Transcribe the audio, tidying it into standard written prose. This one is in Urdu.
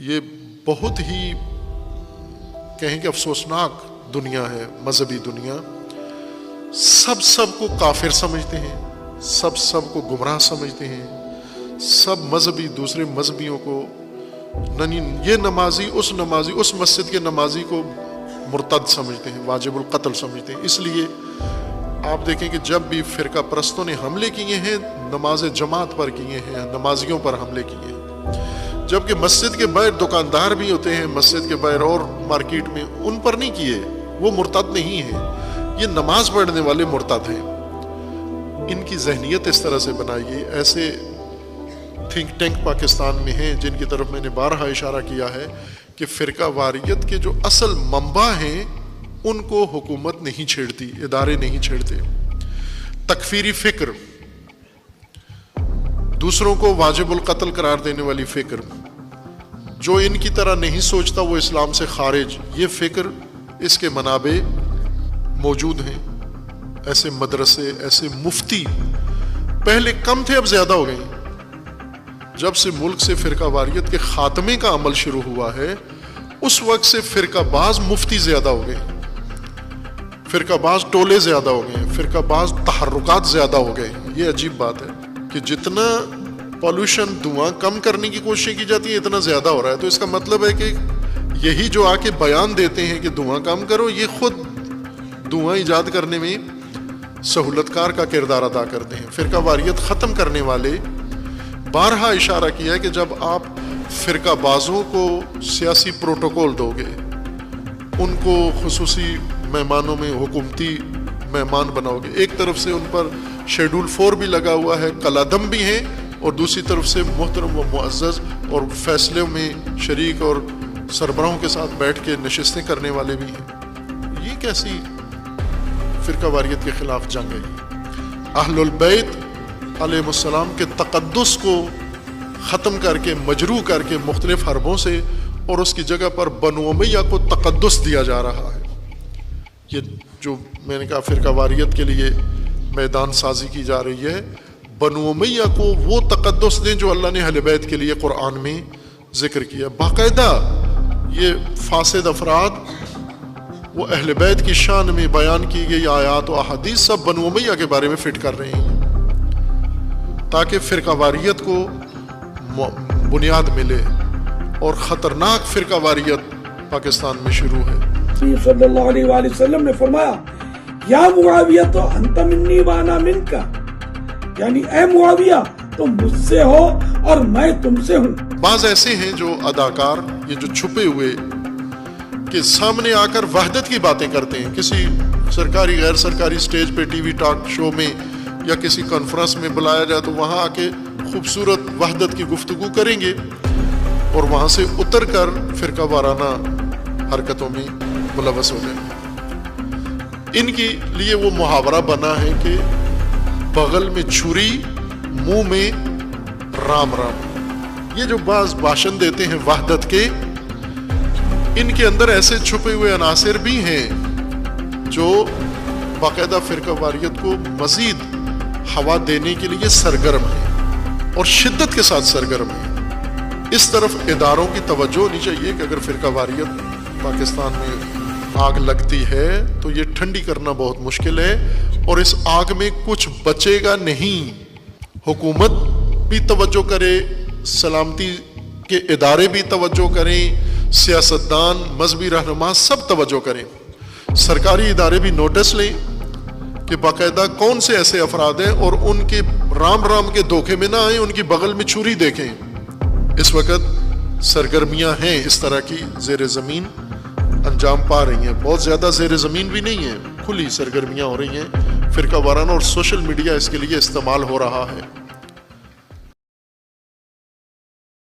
یہ بہت ہی کہیں کہ افسوسناک دنیا ہے مذہبی دنیا. سب کو کافر سمجھتے ہیں, سب کو گمراہ سمجھتے ہیں, سب مذہبی دوسرے مذہبیوں کو, یہ نمازی اس مسجد کے نمازی کو مرتد سمجھتے ہیں, واجب القتل سمجھتے ہیں. اس لیے آپ دیکھیں کہ جب بھی فرقہ پرستوں نے حملے کیے ہیں نماز جماعت پر کیے ہیں, نمازیوں پر حملے کیے ہیں, جبکہ مسجد کے باہر دکاندار بھی ہوتے ہیں, مسجد کے باہر اور مارکیٹ میں, ان پر نہیں کیے, وہ مرتد نہیں ہیں, یہ نماز پڑھنے والے مرتد ہیں. ان کی ذہنیت اس طرح سے بنائی گئی. ایسے تھنک ٹینک پاکستان میں ہیں جن کی طرف میں نے بارہا اشارہ کیا ہے کہ فرقہ واریت کے جو اصل منبع ہیں ان کو حکومت نہیں چھیڑتی, ادارے نہیں چھیڑتے. تکفیری فکر, دوسروں کو واجب القتل قرار دینے والی فکر, جو ان کی طرح نہیں سوچتا وہ اسلام سے خارج, یہ فکر اس کے منابع موجود ہیں. ایسے مدرسے, ایسے مفتی پہلے کم تھے, اب زیادہ ہو گئے ہیں. جب سے ملک سے فرقہ واریت کے خاتمے کا عمل شروع ہوا ہے اس وقت سے فرقہ باز مفتی زیادہ ہو گئے, فرقہ باز ٹولے زیادہ ہو گئے ہیں, فرقہ باز تحرکات زیادہ ہو گئے ہیں. یہ عجیب بات ہے کہ جتنا پالوشن دھواں کم کرنے کی کوششیں کی جاتی ہیں اتنا زیادہ ہو رہا ہے. تو اس کا مطلب ہے کہ یہی جو آ کے بیان دیتے ہیں کہ دھواں کم کرو, یہ خود دھواں ایجاد کرنے میں سہولت کار کا کردار ادا کرتے ہیں. فرقہ واریت ختم کرنے والے بارہا اشارہ کیا ہے کہ جب آپ فرقہ بازوں کو سیاسی پروٹوکول دو گے, ان کو خصوصی مہمانوں میں حکومتی مہمان بناؤ گے, ایک طرف سے ان پر شیڈول 4 بھی لگا ہوا ہے, کلادم بھی ہیں, اور دوسری طرف سے محترم و معزز اور فیصلوں میں شریک اور سربراہوں کے ساتھ بیٹھ کے نشستیں کرنے والے بھی ہیں. یہ کیسی فرقہ واریت کے خلاف جنگ ہے؟ اہل البیت علیہ السلام کے تقدس کو ختم کر کے, مجروح کر کے مختلف حربوں سے, اور اس کی جگہ پر بنو امیہ کو تقدس دیا جا رہا ہے. یہ جو میں نے کہا فرقہ واریت کے لیے میدان سازی کی جا رہی ہے, بنو امیہ کو وہ تقدس دیں جو اللہ نے اہل بیت کے لیے قرآن میں ذکر کیا. باقاعدہ یہ فاسد افراد وہ اہل بیت کی شان میں بیان کی گئی آیات و احادیث سب بنو امیہ کے بارے میں فٹ کر رہے ہیں تاکہ فرقہ واریت کو بنیاد ملے, اور خطرناک فرقہ واریت پاکستان میں شروع ہے. صلی اللہ علیہ وآلہ وسلم نے فرمایا یا معاویہ تو انت منی وانا منکا, یعنی اے معاویہ تم مجھ سے ہو اور میں تم سے ہوں. بعض ایسے ہیں جو اداکار, یہ جو چھپے ہوئے کہ سامنے آ کر وحدت کی باتیں کرتے ہیں, کسی سرکاری غیر سرکاری سٹیج پہ ٹی وی ٹاک شو میں یا کسی کانفرنس میں بلایا جائے تو وہاں آ کے خوبصورت وحدت کی گفتگو کریں گے, اور وہاں سے اتر کر فرقہ وارانہ حرکتوں میں ملوث ہو جائیں گے. ان کے لیے وہ محاورہ بنا ہے کہ بغل میں چھری منہ میں رام رام. یہ جو بعض بھاشن دیتے ہیں وحدت کے, ان کے اندر ایسے چھپے ہوئے عناصر بھی ہیں جو باقاعدہ فرقہ واریت کو مزید ہوا دینے کے لیے سرگرم ہیں اور شدت کے ساتھ سرگرم ہیں. اس طرف اداروں کی توجہ ہونی چاہیے کہ اگر فرقہ واریت پاکستان میں آگ لگتی ہے تو یہ ٹھنڈی کرنا بہت مشکل ہے, اور اس آگ میں کچھ بچے گا نہیں. حکومت بھی توجہ کرے, سلامتی کے ادارے بھی توجہ کریں, سیاستدان, مذہبی رہنما سب توجہ کریں, سرکاری ادارے بھی نوٹس لیں کہ باقاعدہ کون سے ایسے افراد ہیں اور ان کے رام رام کے دھوکے میں نہ آئیں, ان کی بغل میں چھری دیکھیں. اس وقت سرگرمیاں ہیں اس طرح کی زیر زمین انجام پا رہی ہیں, بہت زیادہ زیر زمین بھی نہیں ہیں, کھلی سرگرمیاں ہو رہی ہیں. فرقہ وارانہ اور سوشل میڈیا اس کے لیے استعمال ہو رہا ہے.